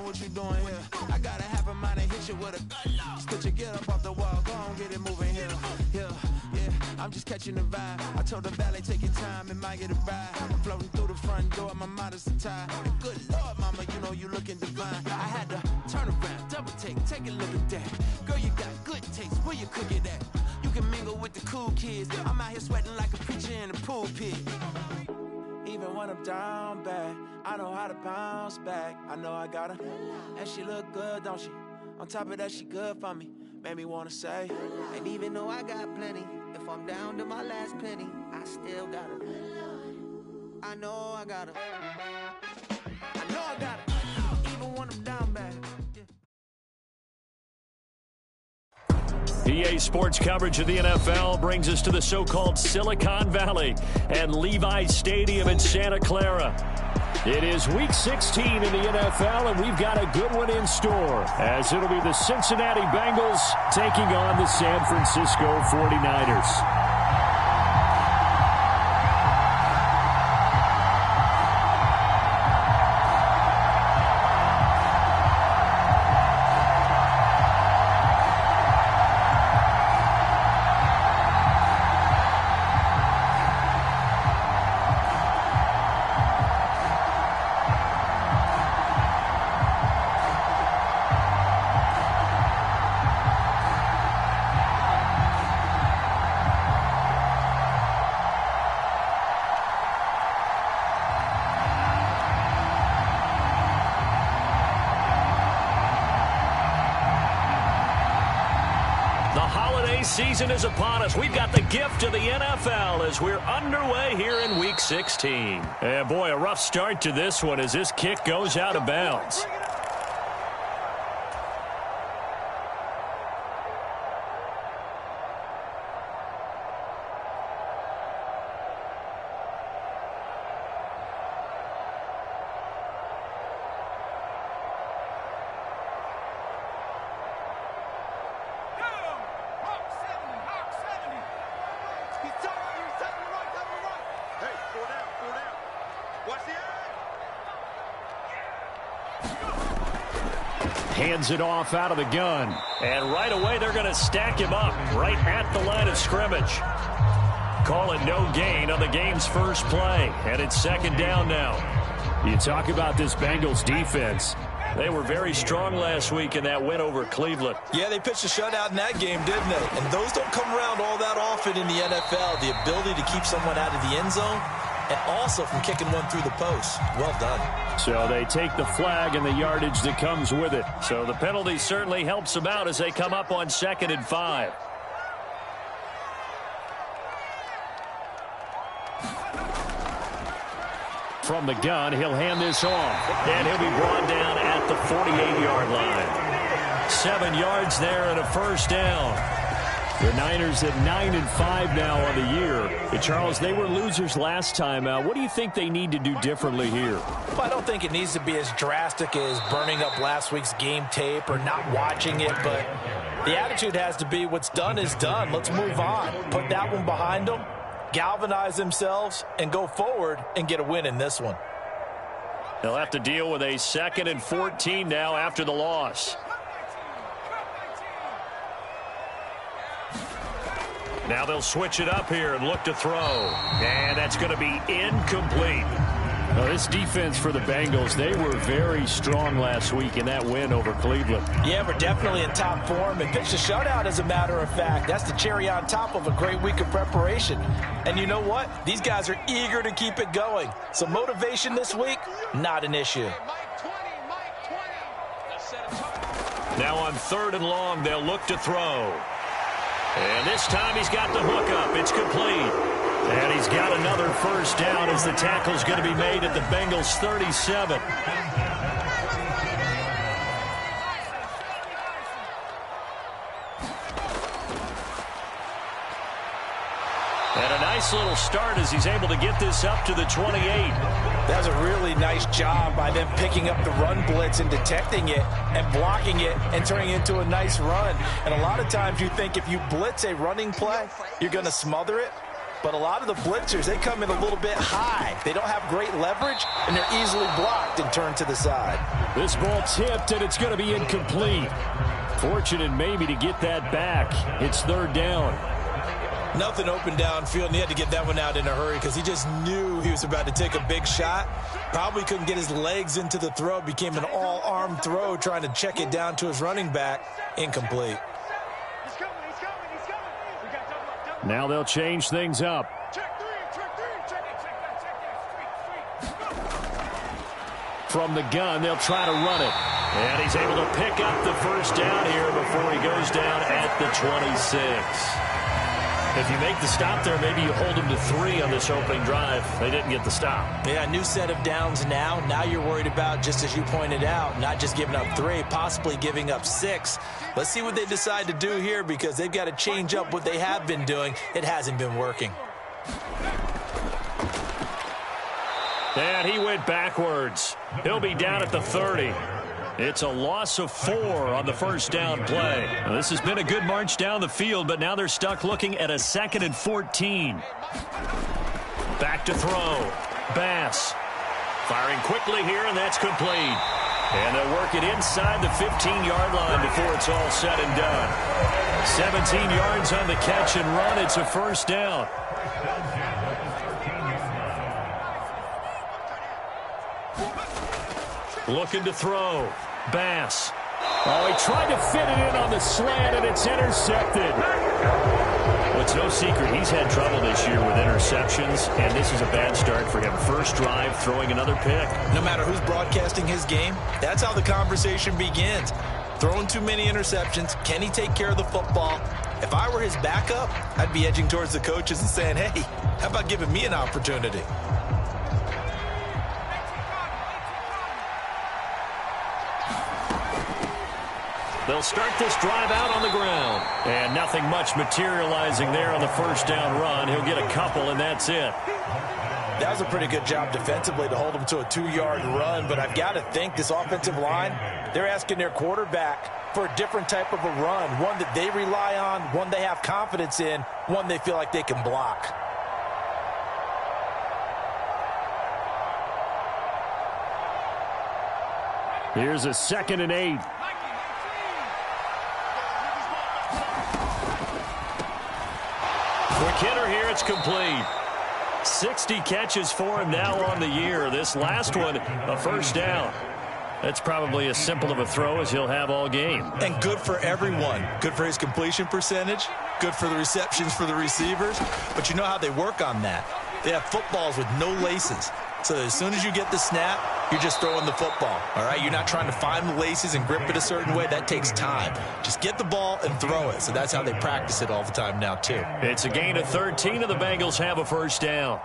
what you doing here. I got a half a mind to hit you with a good luck. Put your get up off the wall, go on, get it moving here. Yeah, I'm just catching the vibe. I told the valet, take your time, it might get a ride. I'm floating through the front door, my mind is a tie. And good Lord, mama, you know you looking divine. I had to turn around, double take a look at that. Girl, you got good taste, where you cook it at? You can mingle with the cool kids. I'm out here sweating like a preacher in a pool pit. Even when I'm down bad, I know how to bounce back. I know I got her, and she look good, don't she? On top of that, she good for me. Made me wanna say, and even though I got plenty, if I'm down to my last penny, I still got her. I know I got her. I know I got her. Even when I'm down bad. EA Sports coverage of the NFL brings us to the so-called Silicon Valley and Levi's Stadium in Santa Clara. It is Week 16 in the NFL, and we've got a good one in store, as it'll be the Cincinnati Bengals taking on the San Francisco 49ers. Season is upon us. We've got the gift of the NFL as we're underway here in Week 16. And boy, a rough start to this one as this kick goes out of bounds. Hands it off out of the gun. And right away, they're going to stack him up right at the line of scrimmage. Call it no gain on the game's first play. And it's second down now. You talk about this Bengals defense. They were very strong last week in that win over Cleveland. Yeah, they pitched a shutout in that game, didn't they? And those don't come around all that often in the NFL. The ability to keep someone out of the end zone and also from kicking one through the post. Well done. So they take the flag and the yardage that comes with it. So the penalty certainly helps them out as they come up on 2nd and 5. From the gun, he'll hand this off. And he'll be brought down at the 48-yard line. 7 yards there and a first down. The Niners at 9-5 now on the year. And Charles, they were losers last time out. What do you think they need to do differently here? Well, I don't think it needs to be as drastic as burning up last week's game tape or not watching it, but the attitude has to be what's done is done. Let's move on. Put that one behind them, galvanize themselves, and go forward and get a win in this one. They'll have to deal with a 2nd and 14 now after the loss. Now they'll switch it up here and look to throw. And that's going to be incomplete. Now this defense for the Bengals, they were very strong last week in that win over Cleveland. Yeah, we're definitely in top form and pitched a shutout, as a matter of fact. That's the cherry on top of a great week of preparation. And you know what? These guys are eager to keep it going. So motivation this week, not an issue. Now on 3rd and long, they'll look to throw. And this time he's got the hook up. It's complete. And he's got another first down as the tackle's going to be made at the Bengals 37. And a nice little start as he's able to get this up to the 28. That's a really nice job by them picking up the run blitz and detecting it and blocking it and turning it into a nice run. And a lot of times you think if you blitz a running play, you're going to smother it. But a lot of the blitzers, they come in a little bit high. They don't have great leverage, and they're easily blocked and turned to the side. This ball tipped, and it's going to be incomplete. Fortunate maybe to get that back. It's third down. Nothing open downfield, and he had to get that one out in a hurry because he just knew he was about to take a big shot. Probably couldn't get his legs into the throw. Became an all-arm throw trying to check it down to his running back. Incomplete. Now they'll change things up. From the gun, they'll try to run it. And he's able to pick up the first down here before he goes down at the 26. If you make the stop there, maybe you hold them to 3 on this opening drive. They didn't get the stop. Yeah, new set of downs now. Now you're worried about, just as you pointed out, not just giving up 3, possibly giving up 6. Let's see what they decide to do here because they've got to change up what they have been doing. It hasn't been working. And he went backwards. He'll be down at the 30. It's a loss of 4 on the first down play. Now, this has been a good march down the field, but now they're stuck looking at a 2nd and 14. Back to throw. Bass firing quickly here, and that's complete. And they'll work it inside the 15-yard line before it's all said and done. 17 yards on the catch and run. It's a first down. Looking to throw. Bass. Oh, he tried to fit it in on the slant, and it's intercepted. Well, it's no secret he's had trouble this year with interceptions, and this is a bad start for him. First drive, throwing another pick. No matter who's broadcasting his game, that's how the conversation begins. Throwing too many interceptions. Can he take care of the football? If I were his backup, I'd be edging towards the coaches and saying, hey, how about giving me an opportunity? They'll start this drive out on the ground. And nothing much materializing there on the first down run. He'll get a couple, and that's it. That was a pretty good job defensively to hold him to a 2-yard run, but I've got to think this offensive line, they're asking their quarterback for a different type of a run, one that they rely on, one they have confidence in, one they feel like they can block. Here's a 2nd and 8. Quick hitter here, it's complete. 60 catches for him now on the year. This last one, a first down. That's probably as simple of a throw as he'll have all game. And good for everyone. Good for his completion percentage. Good for the receptions for the receivers. But you know how they work on that. They have footballs with no laces. So as soon as you get the snap, you're just throwing the football. All right, you're not trying to find the laces and grip it a certain way. That takes time. Just get the ball and throw it. So that's how they practice it all the time now, too. It's a gain of 13, and the Bengals have a first down.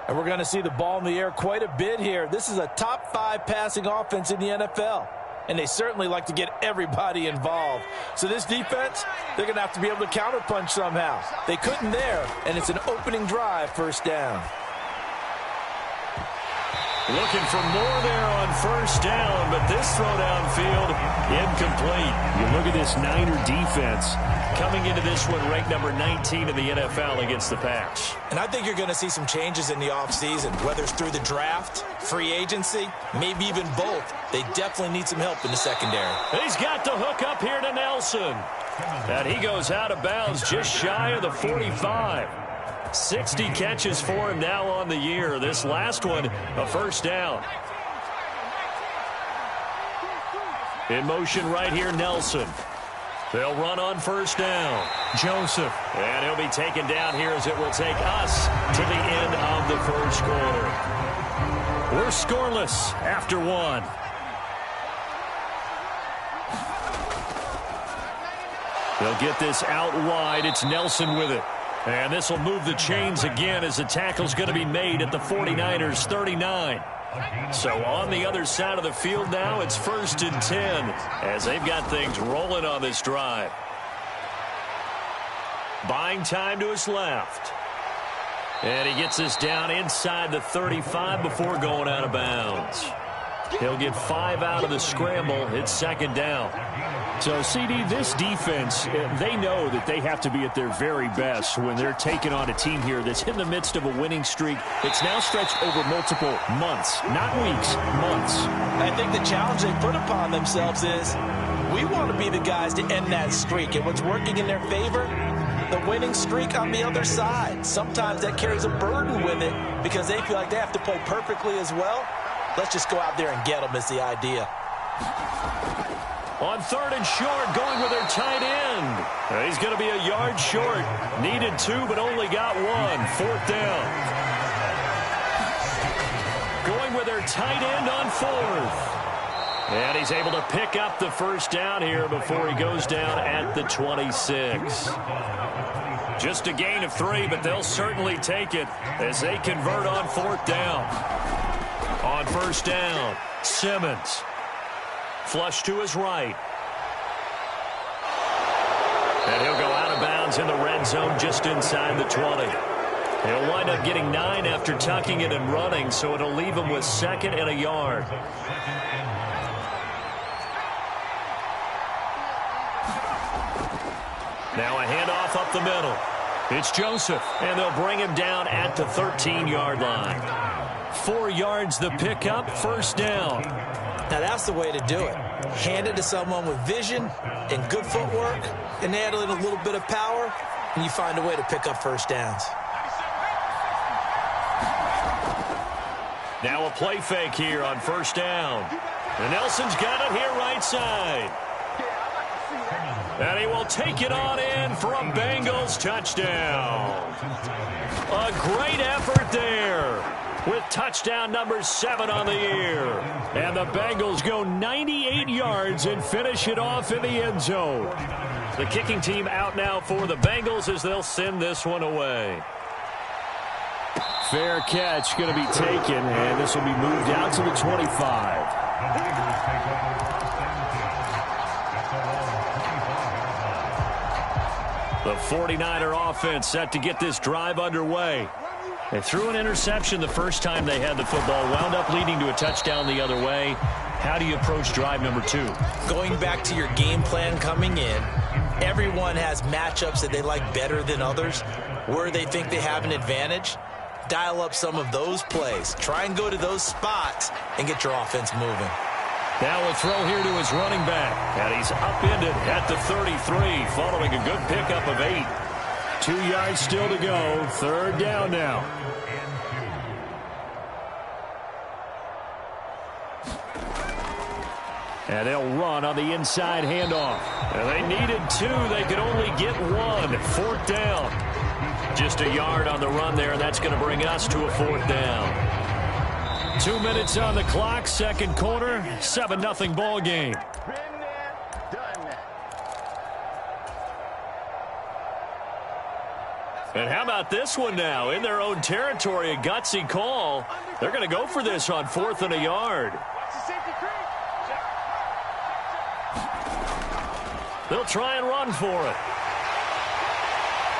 And we're going to see the ball in the air quite a bit here. This is a top 5 passing offense in the NFL. And they certainly like to get everybody involved. So this defense, they're going to have to be able to counterpunch somehow. They couldn't there, and it's an opening drive, first down. Looking for more there on first down, but this throw downfield, incomplete. You look at this Niner defense coming into this one ranked number 19 in the NFL against the pass. And I think you're going to see some changes in the offseason, whether it's through the draft, free agency, maybe even both. They definitely need some help in the secondary. He's got the hook up here to Nelson. And he goes out of bounds just shy of the 45. 60 catches for him now on the year. This last one, a first down. In motion right here, Nelson. They'll run on first down. Joseph. And he'll be taken down here as it will take us to the end of the first quarter. We're scoreless after 1. They'll get this out wide. It's Nelson with it. And this will move the chains again as the tackle's going to be made at the 49ers 39. So on the other side of the field now, it's 1st and 10 as they've got things rolling on this drive. Buying time to his left. And he gets this down inside the 35 before going out of bounds. He'll get 5 out of the scramble. It's second down. So, CD, this defense, they know that they have to be at their very best when they're taking on a team here that's in the midst of a winning streak. It's now stretched over multiple months, not weeks, months. I think the challenge they put upon themselves is we want to be the guys to end that streak. And what's working in their favor? The winning streak on the other side. Sometimes that carries a burden with it because they feel like they have to play perfectly as well. Let's just go out there and get them is the idea. On 3rd and short, going with their tight end. He's going to be a yard short. Needed 2, but only got 1. 4th down. Going with their tight end on 4th. And he's able to pick up the first down here before he goes down at the 26. Just a gain of 3, but they'll certainly take it as they convert on 4th down. On 1st down, Simmons. Flush to his right. And he'll go out of bounds in the red zone just inside the 20. He'll wind up getting 9 after tucking it and running, so it'll leave him with 2nd and a yard. Now a handoff up the middle. It's Joseph, and they'll bring him down at the 13-yard line. 4 yards the pickup, 1st down. Now that's the way to do it. Hand it to someone with vision and good footwork and add in a little bit of power, and you find a way to pick up 1st downs. Now a play fake here on 1st down. And Nelson's got it here right side. And he will take it on in for a Bengals touchdown. A great effort there with touchdown number 7 on the year. And the Bengals go 98 yards and finish it off in the end zone. The kicking team out now for the Bengals as they'll send this one away. Fair catch going to be taken, and this will be moved out to the 25. The 49er offense set to get this drive underway. They threw an interception the first time they had the football, wound up leading to a touchdown the other way. How do you approach drive number 2? Going back to your game plan coming in, everyone has matchups that they like better than others, where they think they have an advantage. Dial up some of those plays. Try and go to those spots and get your offense moving. Now a throw here to his running back. And he's upended at the 33 following a good pickup of 8. 2 yards still to go. 3rd down now. And they'll run on the inside handoff. And they needed 2. They could only get 1. 4th down. Just a yard on the run there, and that's going to bring us to a 4th down. 2 minutes on the clock, 2nd quarter, 7-0 ball game. And how about this one now? In their own territory, a gutsy call. They're going to go for this on 4th and a yard. They'll try and run for it.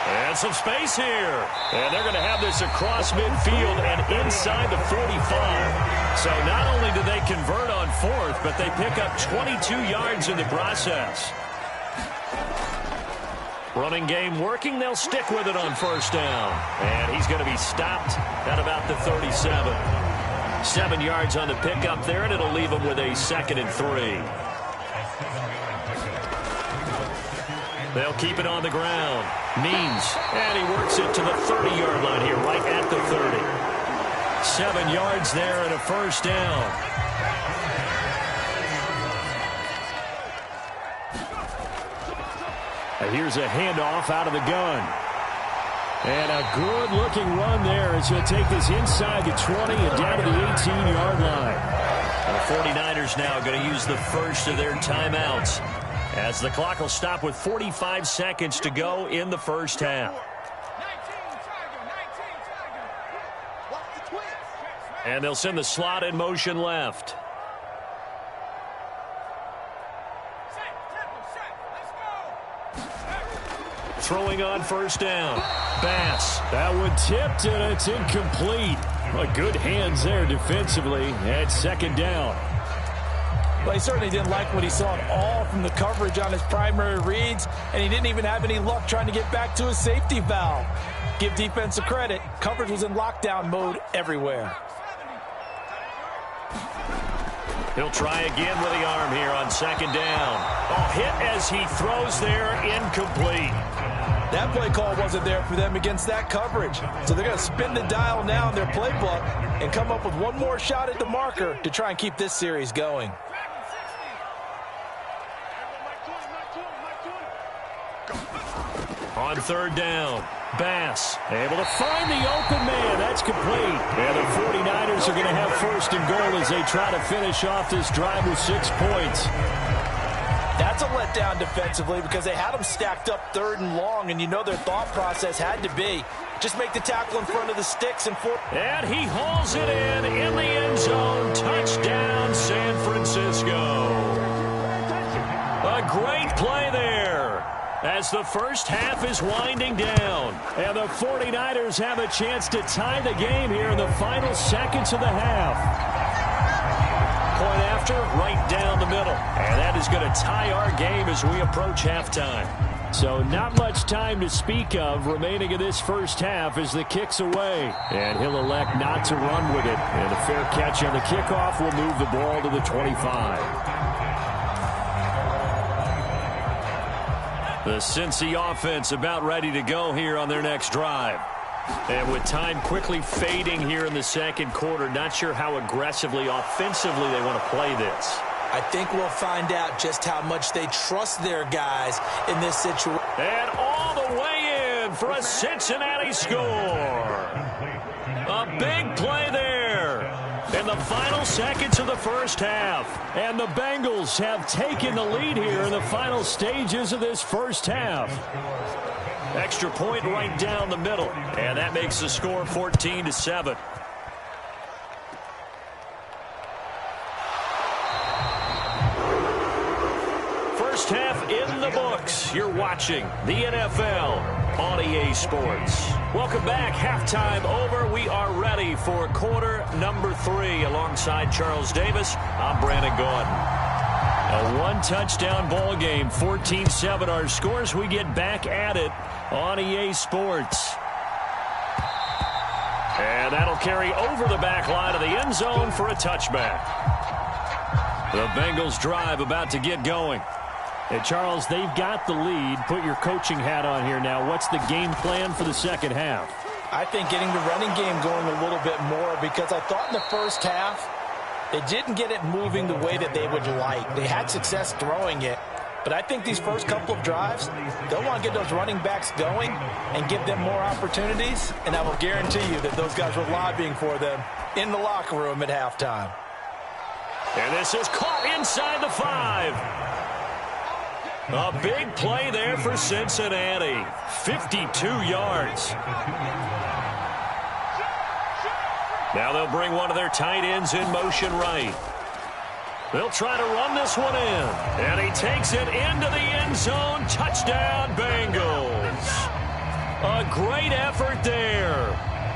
And some space here. And they're going to have this across midfield and inside the 45. So not only do they convert on 4th, but they pick up 22 yards in the process. Running game working. They'll stick with it on 1st down. And he's going to be stopped at about the 37. 7 yards on the pickup there, and it'll leave him with a 2nd and 3. They'll keep it on the ground. Means, and he works it to the 30-yard line here, right at the 30. 7 yards there and a 1st down. And here's a handoff out of the gun. And a good-looking run there as he'll take this inside the 20 and down to the 18-yard line. And the 49ers now going to use the first of their timeouts, as the clock will stop with 45 seconds to go in the first half. And they'll send the slot in motion left. Throwing on 1st down. Bass. That one tipped, and it's incomplete. Well, good hands there defensively at 2nd down. Well, he certainly didn't like what he saw at all from the coverage on his primary reads, and he didn't even have any luck trying to get back to his safety valve. Give defense a credit. Coverage was in lockdown mode everywhere. He'll try again with the arm here on second down. Oh, hit as he throws there, incomplete. That play call wasn't there for them against that coverage. So they're going to spin the dial now in their playbook and come up with one more shot at the marker to try and keep this series going. On third down, Bass able to find the open man. That's complete. And the 49ers are going to have first and goal as they try to finish off this drive with 6 points. That's a letdown defensively because they had them stacked up third and long, and you know their thought process had to be just make the tackle in front of the sticks. And he hauls it in the end zone. Touchdown, San Francisco. A great play there as the first half is winding down. And the 49ers have a chance to tie the game here in the final seconds of the half. Point after, right down the middle. And that is going to tie our game as we approach halftime. So not much time to speak of remaining in this first half as the kick's away. And he'll elect not to run with it. And a fair catch on the kickoff will move the ball to the 25. The Cincy offense about ready to go here on their next drive. And with time quickly fading here in the second quarter, not sure how aggressively, offensively they want to play this. I think we'll find out just how much they trust their guys in this situation. And all the way in for a Cincinnati score. A big play there in the final seconds of the first half. And the Bengals have taken the lead here in the final stages of this first half. Extra point right down the middle. And that makes the score 14-7. First half in the books. You're watching the NFL on EA Sports. Welcome back. Halftime over. We are ready for quarter number 3. Alongside Charles Davis, I'm Brandon Gordon. A one-touchdown ball game, 14-7 our scores. We get back at it on EA Sports. And that'll carry over the back line of the end zone for a touchback. The Bengals drive about to get going. And Charles, they've got the lead. Put your coaching hat on here now. What's the game plan for the second half? I think getting the running game going a little bit more, because I thought in the first half they didn't get it moving the way that they would like. They had success throwing it, but I think these first couple of drives, they'll want to get those running backs going and give them more opportunities, and I will guarantee you that those guys were lobbying for them in the locker room at halftime. And this is caught inside the 5. A big play there for Cincinnati. 52 yards. Now they'll bring one of their tight ends in motion right. They'll try to run this one in. And he takes it into the end zone. Touchdown, Bengals. A great effort there.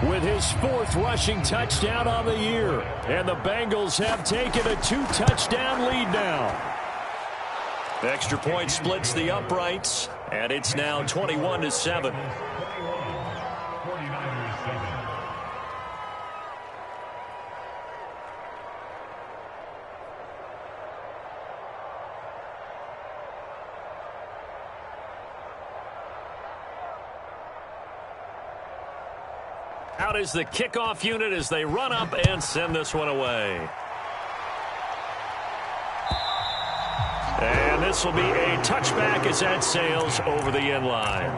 With his 4th rushing touchdown on the year. And the Bengals have taken a 2-touchdown lead now. Extra point splits the uprights, and it's now 21-7. Out is the kickoff unit as they run up and send this one away. And this will be a touchback as that sails over the end line.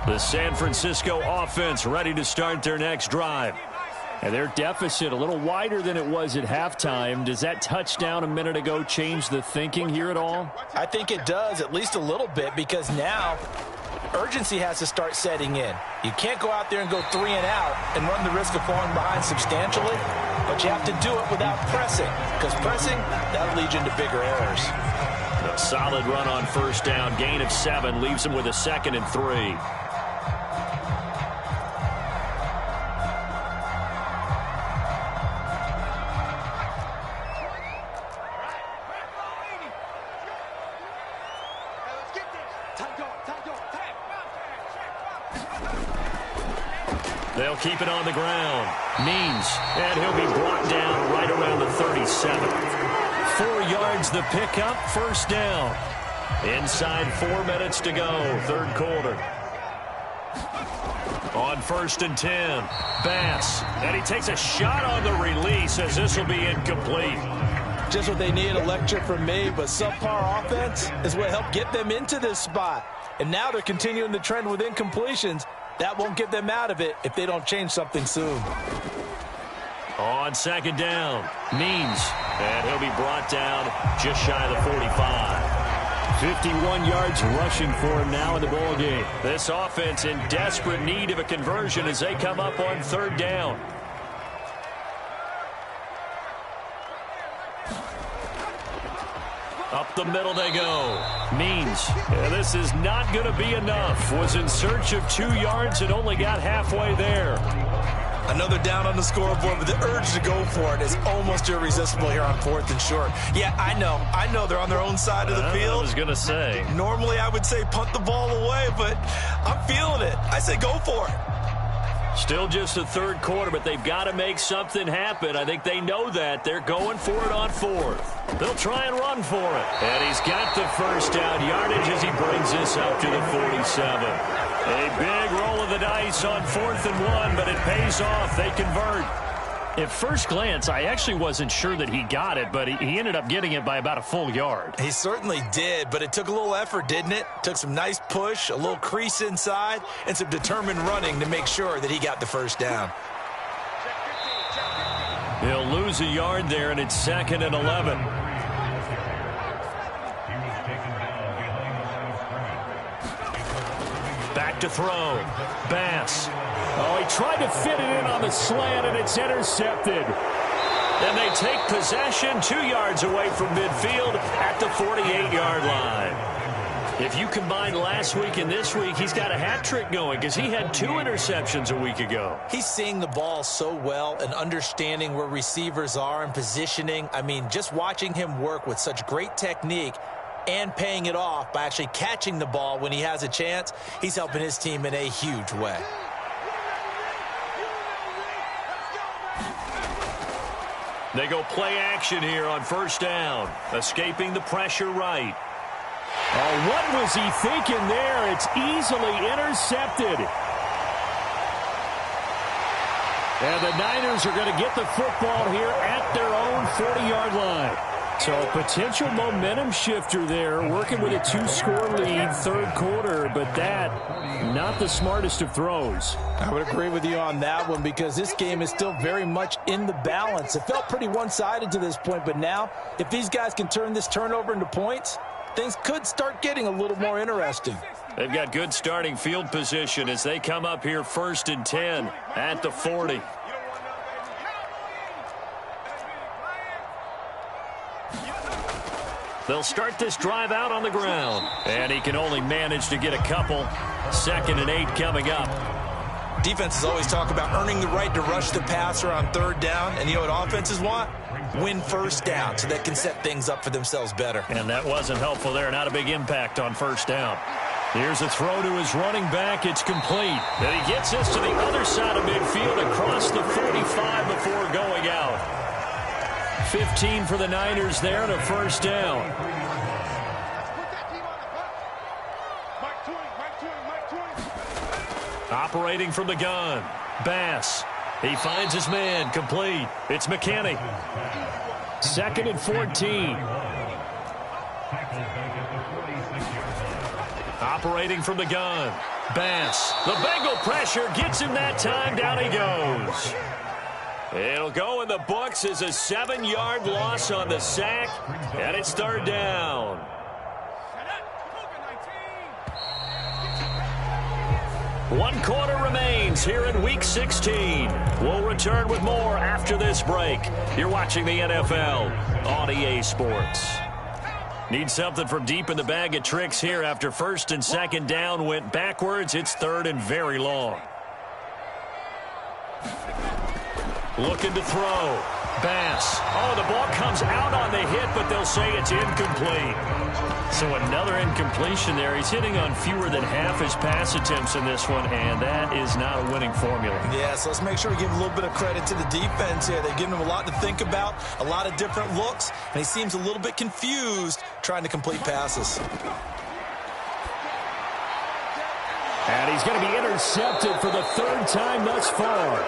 The San Francisco offense ready to start their next drive. And their deficit a little wider than it was at halftime. Does that touchdown a minute ago change the thinking here at all? I think it does, at least a little bit, because now urgency has to start setting in. You can't go out there and go 3 and out and run the risk of falling behind substantially, but you have to do it without pressing, because pressing, that'll lead you into bigger errors. A solid run on first down. Gain of 7 leaves him with a 2nd and 3. They'll keep it on the ground. Means, and he'll be brought down right around the 37. 4 yards the pickup, first down. Inside 4 minutes to go, third quarter. On 1st and 10, Bass, and he takes a shot on the release as this will be incomplete. Just what they need, a lecture from me, but subpar offense is what helped get them into this spot. And now they're continuing the trend with incompletions. That won't get them out of it if they don't change something soon. On 2nd down, Means, and he'll be brought down just shy of the 45. 51 yards rushing for him now in the ball game. This offense in desperate need of a conversion as they come up on 3rd down. Up the middle they go. Means, and this is not going to be enough. Was in search of 2 yards and only got halfway there. Another down on the scoreboard, but the urge to go for it is almost irresistible here on 4th and short. Yeah, I know they're on their own side of the field. I was going to say. Normally I would say punt the ball away, but I'm feeling it. I say go for it. Still just the 3rd quarter, but they've got to make something happen. I think they know that. They're going for it on 4th. They'll try and run for it. And he's got the first down yardage as he brings this up to the 47. A big roll of the dice on 4th and 1, but it pays off. They convert. At first glance, I actually wasn't sure that he got it, but he ended up getting it by about a full yard. He certainly did, but it took a little effort, didn't it? Took some nice push, a little crease inside, and some determined running to make sure that he got the first down. He'll lose a yard there, and it's 2nd and 11. Back to throw. Bass. Oh, he tried to fit it in on the slant, and it's intercepted. Then they take possession 2 yards away from midfield at the 48-yard line. If you combine last week and this week, he's got a hat trick going because he had 2 interceptions a week ago. He's seeing the ball so well and understanding where receivers are and positioning. I mean, just watching him work with such great technique and paying it off by actually catching the ball when he has a chance, he's helping his team in a huge way. They go play action here on 1st down, escaping the pressure right. Oh, what was he thinking there? It's easily intercepted. And the Niners are going to get the football here at their own 40-yard line. So a potential momentum shifter there, working with a 2-score lead, 3rd quarter, but that, not the smartest of throws. I would agree with you on that one because this game is still very much in the balance. It felt pretty one-sided to this point, but now, if these guys can turn this turnover into points, things could start getting a little more interesting. They've got good starting field position as they come up here 1st and 10 at the 40. They'll start this drive out on the ground. And he can only manage to get a couple. 2nd and 8 coming up. Defenses always talk about earning the right to rush the passer on 3rd down. And you know what offenses want? Win 1st down so they can set things up for themselves better. And that wasn't helpful there. Not a big impact on 1st down. Here's a throw to his running back. It's complete. And he gets this to the other side of midfield across the 45 before going out. 15 for the Niners there and a 1st down. Operating from the gun. Bass. He finds his man. Complete. It's McKinney. 2nd and 14. Operating from the gun. Bass. The Bengal pressure gets him that time. Down he goes. It'll go in the books as a 7-yard loss on the sack, and it's 3rd down. One quarter remains here in Week 16. We'll return with more after this break. You're watching the NFL on EA Sports. Need something from deep in the bag of tricks here after 1st and 2nd down went backwards. It's 3rd and very long. Looking to throw. Bass. Oh, the ball comes out on the hit, but they'll say it's incomplete. So another incompletion there. He's hitting on fewer than half his pass attempts in this one, and that is not a winning formula. Yeah, so let's make sure we give a little bit of credit to the defense here. They've given him a lot to think about, a lot of different looks, and he seems a little bit confused trying to complete passes. And he's going to be intercepted for the third time thus far.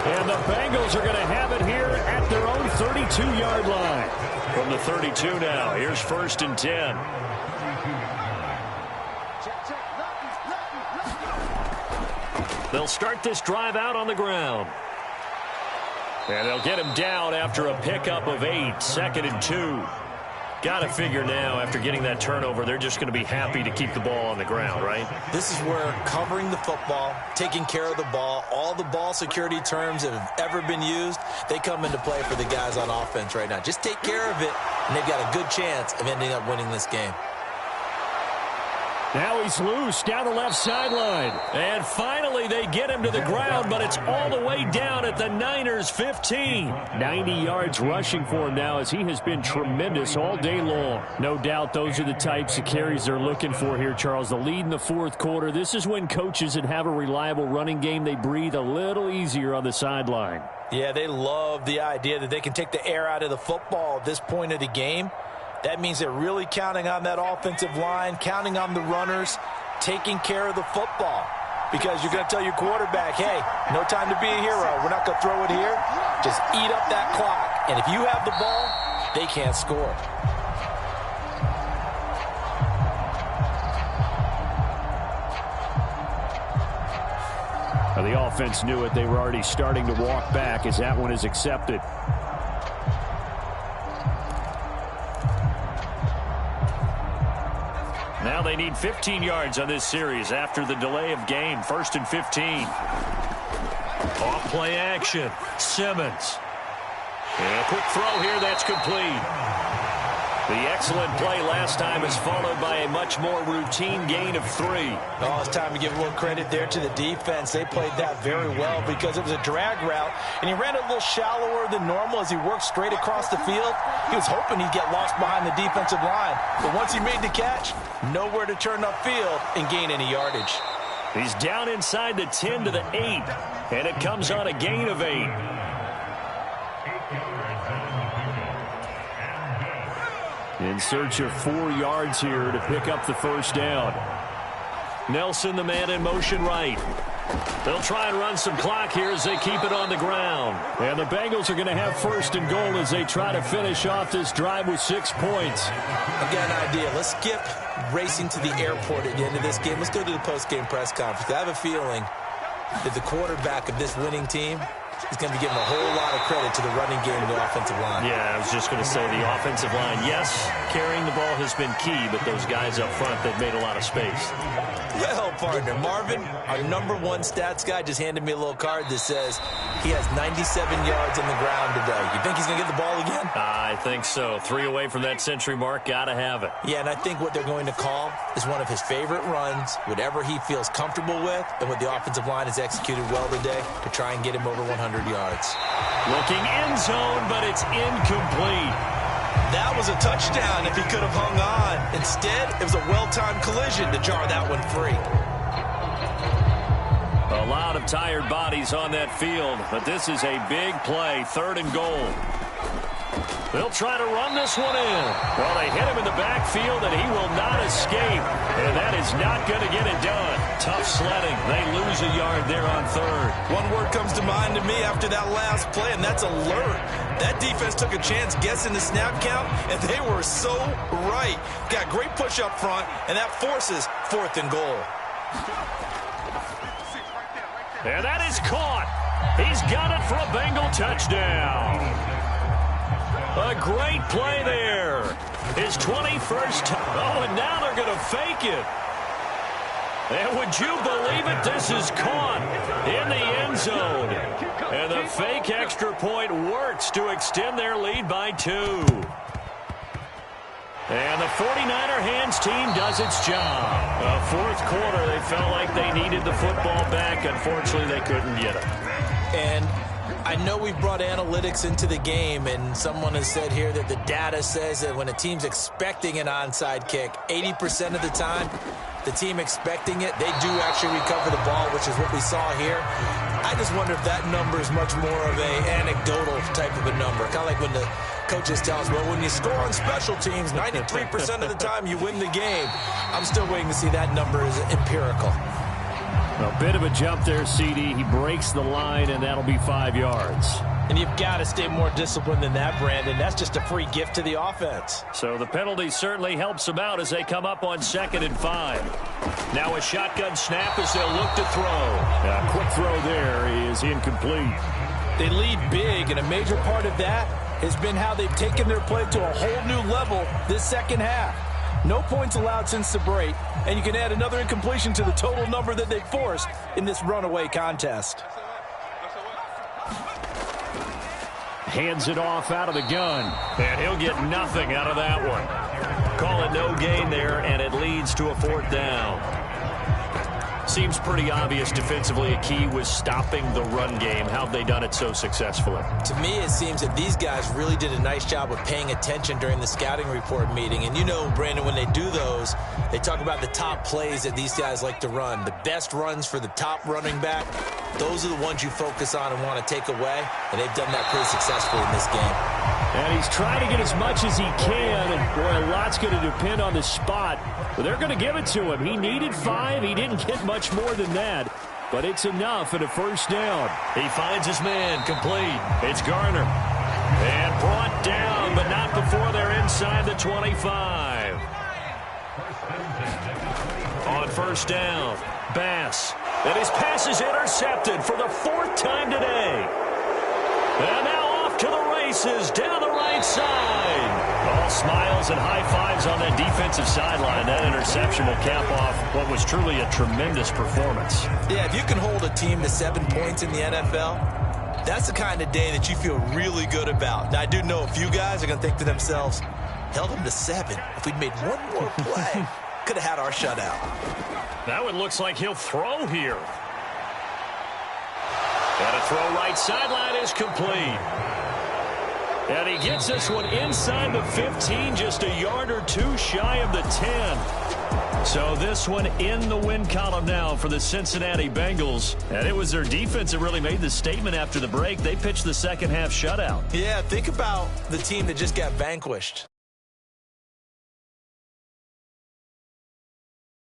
And the Bengals are going to have it here at their own 32-yard line. From the 32 now, here's 1st and 10. They'll start this drive out on the ground. And they'll get him down after a pickup of 8, 2nd and 2. Got to figure now, after getting that turnover, they're just going to be happy to keep the ball on the ground, right? This is where covering the football, taking care of the ball, all the ball security terms that have ever been used, they come into play for the guys on offense right now. Just take care of it, and they've got a good chance of ending up winning this game. Now he's loose down the left sideline. And finally they get him to the ground, but it's all the way down at the Niners' 15. 90 yards rushing for him now, as he has been tremendous all day long. No doubt those are the types of carries they're looking for here, Charles. The lead in the fourth quarter. This is when coaches that have a reliable running game, they breathe a little easier on the sideline. Yeah, they love the idea that they can take the air out of the football at this point of the game. That means they're really counting on that offensive line, counting on the runners, taking care of the football. Because you're going to tell your quarterback, hey, no time to be a hero. We're not going to throw it here. Just eat up that clock. And if you have the ball, they can't score. Now, the offense knew it. They were already starting to walk back as that one is accepted. Now they need 15 yards on this series after the delay of game. 1st and 15. Off play action. Simmons. And a quick throw here. That's complete. The excellent play last time is followed by a much more routine gain of 3. Oh, it's time to give a little credit there to the defense. They played that very well because it was a drag route, and he ran a little shallower than normal as he worked straight across the field. He was hoping he'd get lost behind the defensive line, but once he made the catch, nowhere to turn upfield and gain any yardage. He's down inside the 10 to the 8, and it comes on a gain of 8. In search of 4 yards here to pick up the first down. Nelson, the man in motion right. They'll try and run some clock here as they keep it on the ground. And the Bengals are going to have 1st and goal as they try to finish off this drive with 6 points. I've got an idea. Let's skip racing to the airport at the end of this game. Let's go to the post-game press conference. I have a feeling that the quarterback of this winning team is going to be giving a whole lot of credit to the running game and the offensive line. Yeah, I was just going to say the offensive line, yes, carrying the ball has been key, but those guys up front, they've made a lot of space. Well, partner, Marvin, our #1 stats guy, just handed me a little card that says he has 97 yards on the ground today. You think he's going to get the ball again? I think so. 3 away from that century mark, got to have it. Yeah, and I think what they're going to call is one of his favorite runs, whatever he feels comfortable with, and what the offensive line has executed well today to try and get him over 100 yards. Looking end zone, but it's incomplete. That was a touchdown if he could have hung on. Instead, it was a well-timed collision to jar that one free. A lot of tired bodies on that field, but this is a big play. 3rd and goal. They'll try to run this one in. Well, they hit him in the backfield, and he will not escape. And that is not going to get it done. Tough sledding. They lose a yard there on 3rd. One word comes to mind to me after that last play, and that's alert. That defense took a chance guessing the snap count, and they were so right. Got great push up front, and that forces 4th and goal. And that is caught. He's got it for a Bengal touchdown. A great play there. His 21st time. Oh, and now they're going to fake it. And would you believe it? This is caught in the end zone. And the fake extra point works to extend their lead by 2. And the 49er hands team does its job. Fourth quarter, they felt like they needed the football back. Unfortunately, they couldn't get it. And I know we've brought analytics into the game, and someone has said here that the data says that when a team's expecting an onside kick, 80% of the time, the team expecting it, they do actually recover the ball, which is what we saw here. I just wonder if that number is much more of a anecdotal type of a number. Kind of like when the coaches tell us, well, when you score on special teams, 93% of the time you win the game. I'm still waiting to see that number is empirical. A bit of a jump there, CD. He breaks the line, and that'll be 5 yards. And you've got to stay more disciplined than that, Brandon. That's just a free gift to the offense. So the penalty certainly helps them out as they come up on 2nd and 5. Now a shotgun snap as they'll look to throw. A quick throw there is incomplete. They lead big, and a major part of that has been how they've taken their play to a whole new level this second half. No points allowed since the break, and you can add another incompletion to the total number that they forced in this runaway contest. Hands it off out of the gun, and he'll get nothing out of that one. Call it no gain there, and it leads to a 4th down. Seems pretty obvious defensively a key was stopping the run game. How have they done it so successfully? To me, it seems that these guys really did a nice job of paying attention during the scouting report meeting. And you know, Brandon, when they do those, they talk about the top plays that these guys like to run. The best runs for the top running back, those are the ones you focus on and want to take away. And they've done that pretty successfully in this game. And he's trying to get as much as he can, and boy, a lot's going to depend on the spot. But they're going to give it to him. He needed 5. He didn't get much more than that, but it's enough at a 1st down. He finds his man complete. It's Garner. And brought down, but not before they're inside the 25. On 1st down, Bass. And his pass is intercepted for the 4th time today. And now off to the races down the right side. All smiles and high fives on that defensive sideline. That interception will cap off what was truly a tremendous performance. Yeah, if you can hold a team to 7 points in the NFL, that's the kind of day that you feel really good about. Now, I do know a few guys are going to think to themselves, held them to 7. If we'd made one more play, could have had our shutout. That one looks like he'll throw here. And a throw right sideline is complete. And he gets this one inside the 15, just a yard or 2 shy of the 10. So this one in the win column now for the Cincinnati Bengals. And it was their defense that really made the statement after the break. They pitched the second half shutout. Yeah, think about the team that just got vanquished.